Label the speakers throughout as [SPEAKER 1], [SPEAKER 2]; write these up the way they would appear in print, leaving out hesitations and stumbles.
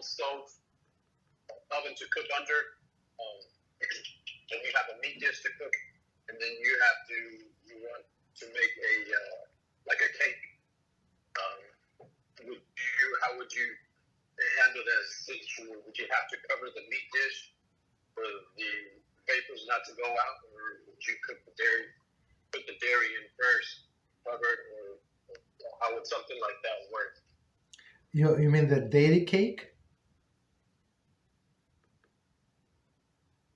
[SPEAKER 1] stove oven to cook under, and you have a meat dish to cook, and then you want to make like a cake. How would you handle that situation? Would you have to cover the meat dish for the vapors not to go out, or would you put the dairy in first, covered, or how would something like that work?
[SPEAKER 2] You mean the dairy cake?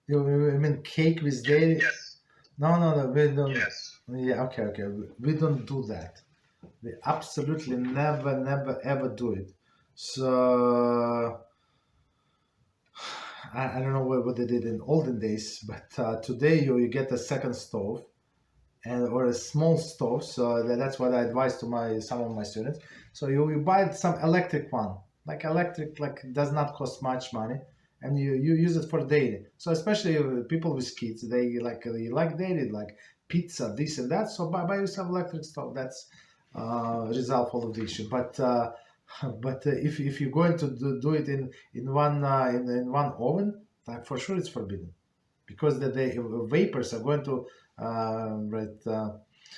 [SPEAKER 2] You mean cake with dairy?
[SPEAKER 1] Yes.
[SPEAKER 2] No, we don't.
[SPEAKER 1] Yes.
[SPEAKER 2] Yeah, okay. We don't do that. We absolutely never, ever do it. So I don't know what they did in olden days, but today you get a second stove or a small stove. So that's what I advise to some of my students. So you buy some electric one, like does not cost much money, and you use it for daily. So especially people with kids, they like daily, like pizza, this and that. So buy yourself electric stove. That's resolve all of the issue. But if you're going to do it in one oven, like for sure it's forbidden, because the vapors are going to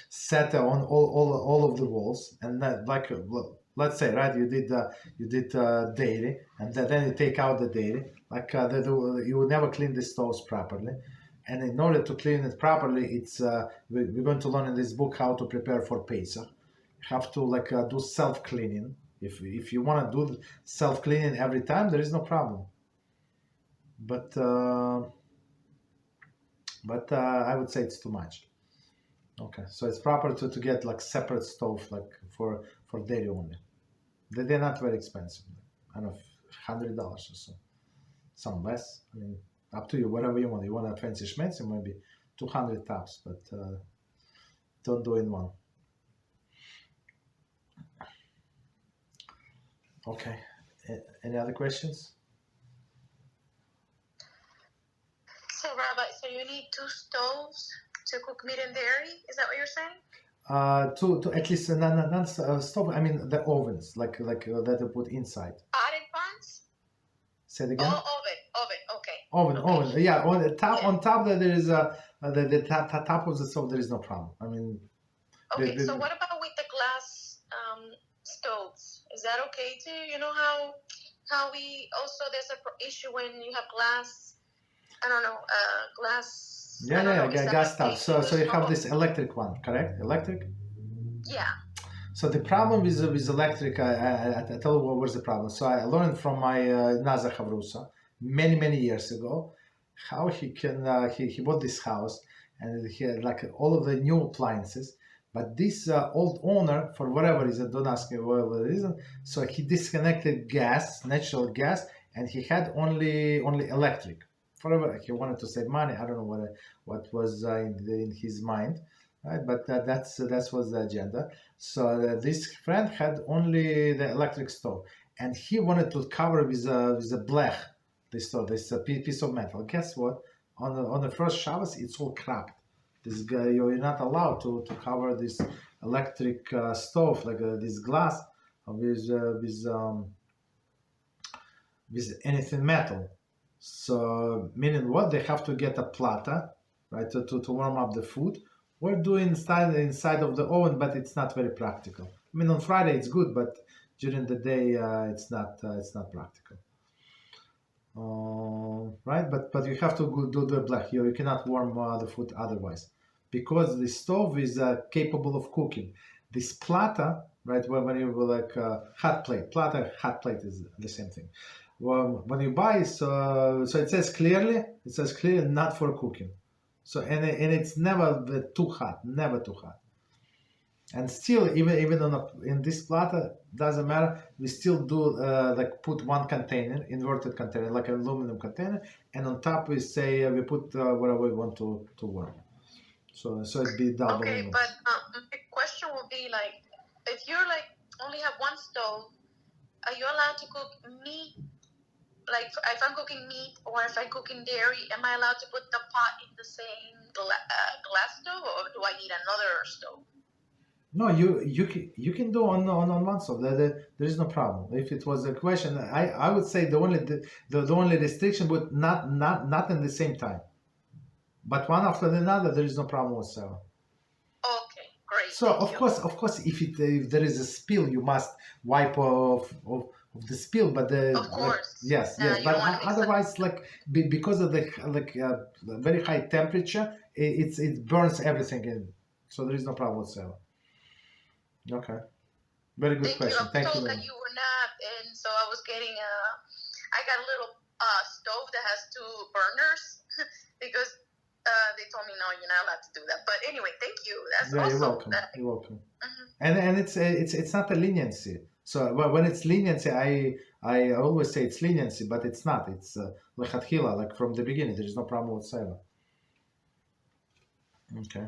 [SPEAKER 2] set on all of the walls, and that, like let's say, right, you did dairy, and then you take out the dairy, like you would never clean the stoves properly. And in order to clean it properly, it's we're going to learn in this book how to prepare for Pesach. You have to do self-cleaning. If you want to do self-cleaning every time, there is no problem. But I would say it's too much. Okay, so it's proper to get like separate stove, like for dairy only. They're not very expensive. I don't know, $100 or so. Some less. I mean, up to you, whatever you want. You want a fancy schmancy, maybe 200 tops, but don't do in one. Okay. Any other questions?
[SPEAKER 3] So, Rabbi, so you need 2 stoves to cook meat and dairy? Is that what you're saying?
[SPEAKER 2] To at least not stove. I mean the ovens, like that they put inside.
[SPEAKER 3] Potted pans?
[SPEAKER 2] Say it again.
[SPEAKER 3] Oh, oven. Okay.
[SPEAKER 2] Oven. Yeah, on the top. Yeah. On top there is the top of the stove. There is no problem. I mean.
[SPEAKER 3] Okay. So what about with the glass stoves? Is that okay too? You know how we also there's a issue when you have glass. I don't know, glass.
[SPEAKER 2] Yeah, gas stove. So you have this electric one, correct? Electric.
[SPEAKER 3] Yeah.
[SPEAKER 2] So the problem with electric, I tell you what was the problem. So I learned from my Naza Havrusa many years ago how he bought this house, and he had like all of the new appliances. But this old owner, for whatever reason, don't ask me whatever reason, so he disconnected natural gas, and he had only electric. Forever, he wanted to save money. I don't know what was in his mind, right? But that was the agenda. So this friend had only the electric stove, and he wanted to cover with a blech this stove, this piece of metal. Guess what? On the first Shabbos, it's all cracked. This guy, you're not allowed to cover this electric stove, like this glass with anything metal. So meaning what? They have to get a plata, right, to warm up the food. We're doing inside of the oven, but it's not very practical. I mean, on Friday it's good, but during the day it's not practical. Right, but you have to do the black. You cannot warm the food otherwise, because the stove is capable of cooking. This plata, right, when you like hot plate, plata, hot plate is the same thing. Well, when you buy, so it says clearly not for cooking. So and it's never too hot, never too hot. And still, even in this plata, doesn't matter. We still do like put one container, inverted container, like an aluminum container, and on top we say we put whatever we want to warm. So it'd be double.
[SPEAKER 3] Okay, but the question would be like, if you're like only have one stove, are you allowed to cook meat? Like if I'm cooking meat or if I'm cooking dairy, am I allowed to put the pot in the same glass stove, or do I need another stove?
[SPEAKER 2] No, you can do on one stove. There is no problem. If it was a question, I would say the only restriction would not in the same time, but one after another. There is no problem whatsoever.
[SPEAKER 3] Okay, great.
[SPEAKER 2] So
[SPEAKER 3] Thank
[SPEAKER 2] of
[SPEAKER 3] you.
[SPEAKER 2] course, if there is a spill, you must wipe of the spill. But
[SPEAKER 3] Of course.
[SPEAKER 2] yes.
[SPEAKER 3] You
[SPEAKER 2] But
[SPEAKER 3] don't want to mix it.
[SPEAKER 2] otherwise, because of the very high temperature, it burns everything in. So there is no problem whatsoever. Okay, very good
[SPEAKER 3] Thank you.
[SPEAKER 2] question.
[SPEAKER 3] I was
[SPEAKER 2] Thank you
[SPEAKER 3] told
[SPEAKER 2] very
[SPEAKER 3] that
[SPEAKER 2] much.
[SPEAKER 3] you were not, and so I was getting I got a little stove that has 2 burners because they told me no, you're not allowed to do that. But anyway, thank you. That's
[SPEAKER 2] Yeah,
[SPEAKER 3] awesome.
[SPEAKER 2] you're welcome. You're welcome.
[SPEAKER 3] Mhm.
[SPEAKER 2] And it's not a leniency. So when it's leniency, I always say it's leniency, but it's not. It's lechatchila, like from the beginning. There is no problem whatsoever. Okay.